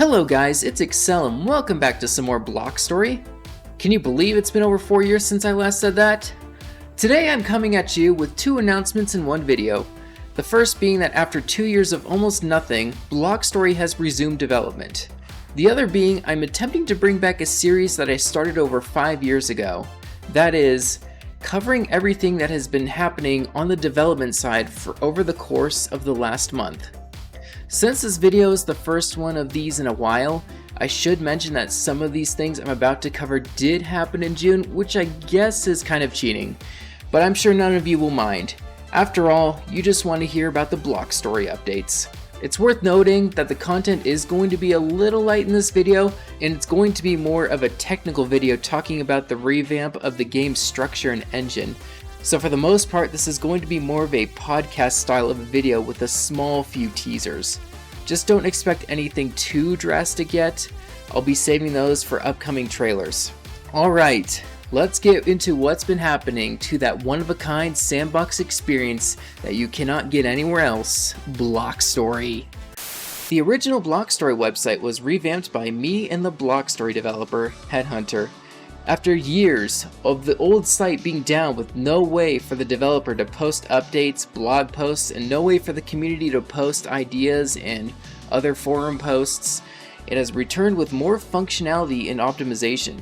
Hello guys, it's Excel and welcome back to some more Block Story. Can you believe it's been over 4 years since I last said that? Today I'm coming at you with two announcements in one video. The first being that after 2 years of almost nothing, Block Story has resumed development. The other being I'm attempting to bring back a series that I started over 5 years ago. That is, covering everything that has been happening on the development side for over the course of the last month. Since this video is the first one of these in a while, I should mention that some of these things I'm about to cover did happen in June, which I guess is kind of cheating, but I'm sure none of you will mind. After all, you just want to hear about the Block Story updates. It's worth noting that the content is going to be a little light in this video, and it's going to be more of a technical video talking about the revamp of the game's structure and engine. So for the most part, this is going to be more of a podcast style of a video with a small few teasers. Just don't expect anything too drastic yet. I'll be saving those for upcoming trailers. Alright, let's get into what's been happening to that one-of-a-kind sandbox experience that you cannot get anywhere else, Block Story. The original Block Story website was revamped by me and the Block Story developer, Headhunter. After years of the old site being down with no way for the developer to post updates, blog posts, and no way for the community to post ideas and other forum posts, it has returned with more functionality and optimization.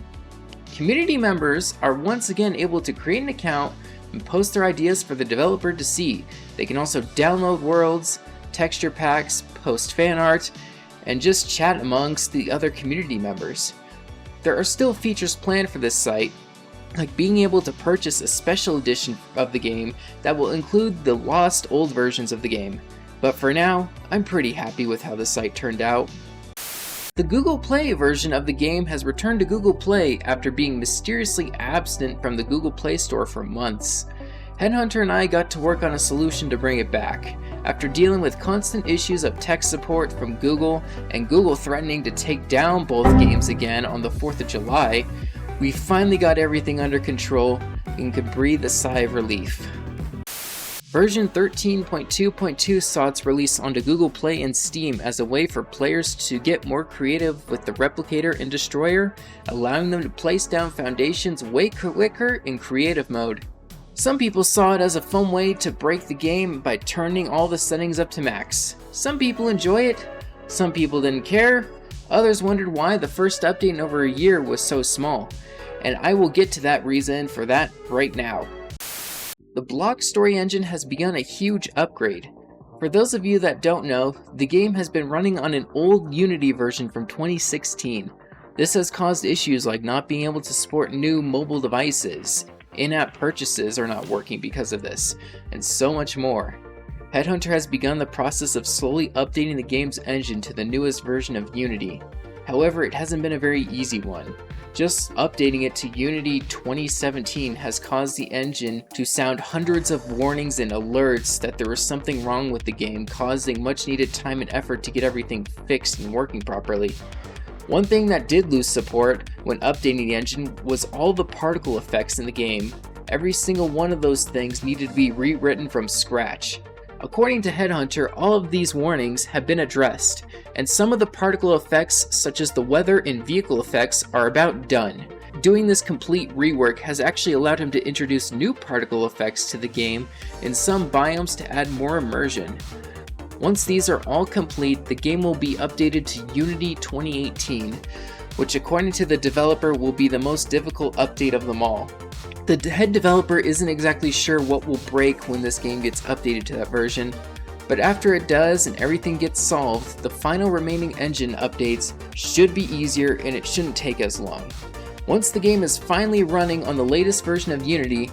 Community members are once again able to create an account and post their ideas for the developer to see. They can also download worlds, texture packs, post fan art, and just chat amongst the other community members. There are still features planned for this site, like being able to purchase a special edition of the game that will include the lost old versions of the game. But for now, I'm pretty happy with how the site turned out. The Google Play version of the game has returned to Google Play after being mysteriously absent from the Google Play Store for months. Headhunter and I got to work on a solution to bring it back. After dealing with constant issues of tech support from Google and Google threatening to take down both games again on the 4th of July, we finally got everything under control and could breathe a sigh of relief. Version 13.2.2 saw its release onto Google Play and Steam as a way for players to get more creative with the Replicator and Destroyer, allowing them to place down foundations way quicker in creative mode. Some people saw it as a fun way to break the game by turning all the settings up to max. Some people enjoy it, some people didn't care, others wondered why the first update in over a year was so small, and I will get to that reason for that right now. The Block Story engine has begun a huge upgrade. For those of you that don't know, the game has been running on an old Unity version from 2016. This has caused issues like not being able to support new mobile devices. In-app purchases are not working because of this, and so much more. Headhunter has begun the process of slowly updating the game's engine to the newest version of Unity. However, it hasn't been a very easy one. Just updating it to Unity 2017 has caused the engine to sound hundreds of warnings and alerts that there was something wrong with the game, causing much needed time and effort to get everything fixed and working properly. One thing that did lose support when updating the engine was all the particle effects in the game. Every single one of those things needed to be rewritten from scratch. According to Headhunter, all of these warnings have been addressed, and some of the particle effects, such as the weather and vehicle effects, are about done. Doing this complete rework has actually allowed him to introduce new particle effects to the game in some biomes to add more immersion. Once these are all complete, the game will be updated to Unity 2018, which according to the developer will be the most difficult update of them all. The head developer isn't exactly sure what will break when this game gets updated to that version, but after it does and everything gets solved, the final remaining engine updates should be easier and it shouldn't take as long. Once the game is finally running on the latest version of Unity,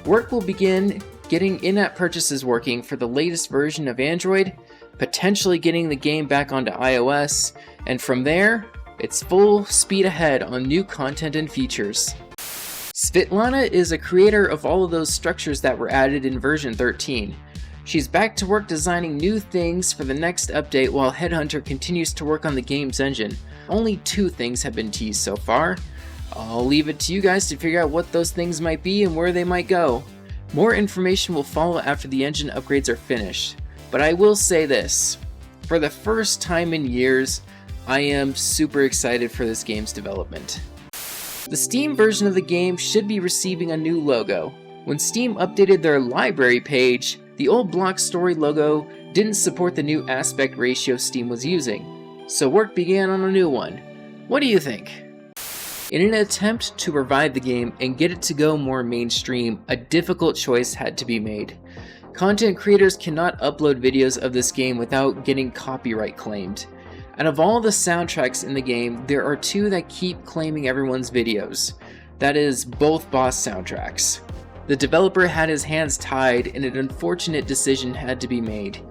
work will begin getting in-app purchases working for the latest version of Android, potentially getting the game back onto iOS, and from there, it's full speed ahead on new content and features. Svetlana is a creator of all of those structures that were added in version 13. She's back to work designing new things for the next update while Headhunter continues to work on the game's engine. Only 2 things have been teased so far. I'll leave it to you guys to figure out what those things might be and where they might go. More information will follow after the engine upgrades are finished, but I will say this. For the first time in years, I am super excited for this game's development. The Steam version of the game should be receiving a new logo. When Steam updated their library page, the old Block Story logo didn't support the new aspect ratio Steam was using, so work began on a new one. What do you think? In an attempt to revive the game and get it to go more mainstream, a difficult choice had to be made. Content creators cannot upload videos of this game without getting copyright claimed. Out of all the soundtracks in the game, there are two that keep claiming everyone's videos. That is, both boss soundtracks. The developer had his hands tied and an unfortunate decision had to be made.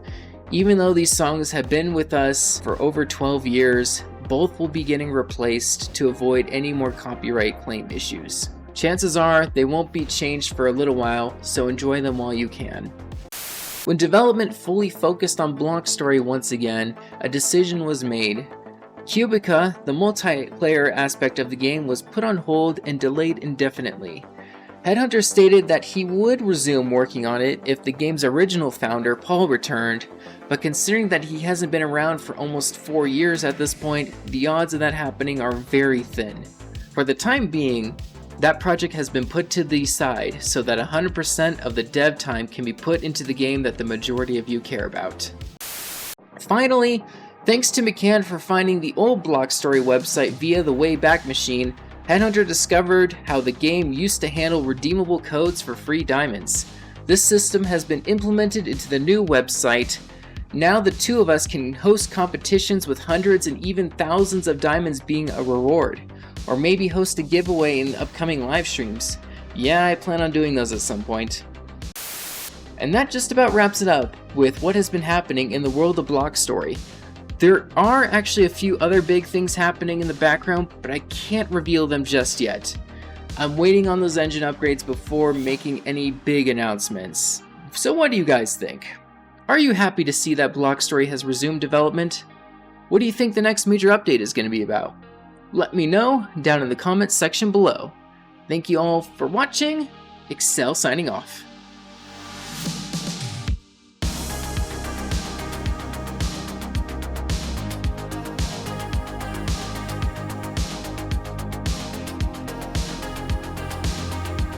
Even though these songs have been with us for over 12 years, both will be getting replaced to avoid any more copyright claim issues. Chances are they won't be changed for a little while, so enjoy them while you can. When development fully focused on Block Story once again, a decision was made. Cubica, the multiplayer aspect of the game, was put on hold and delayed indefinitely. Headhunter stated that he would resume working on it if the game's original founder, Paul, returned, but considering that he hasn't been around for almost 4 years at this point, the odds of that happening are very thin. For the time being, that project has been put to the side so that 100% of the dev time can be put into the game that the majority of you care about. Finally, thanks to McCann for finding the old Block Story website via the Wayback Machine, Headhunter discovered how the game used to handle redeemable codes for free diamonds. This system has been implemented into the new website. Now the two of us can host competitions with hundreds and even thousands of diamonds being a reward. Or maybe host a giveaway in upcoming live streams. Yeah, I plan on doing those at some point. And that just about wraps it up with what has been happening in the world of Block Story. There are actually a few other big things happening in the background, but I can't reveal them just yet. I'm waiting on those engine upgrades before making any big announcements. So what do you guys think? Are you happy to see that Block Story has resumed development? What do you think the next major update is going to be about? Let me know down in the comments section below. Thank you all for watching. Xcel signing off.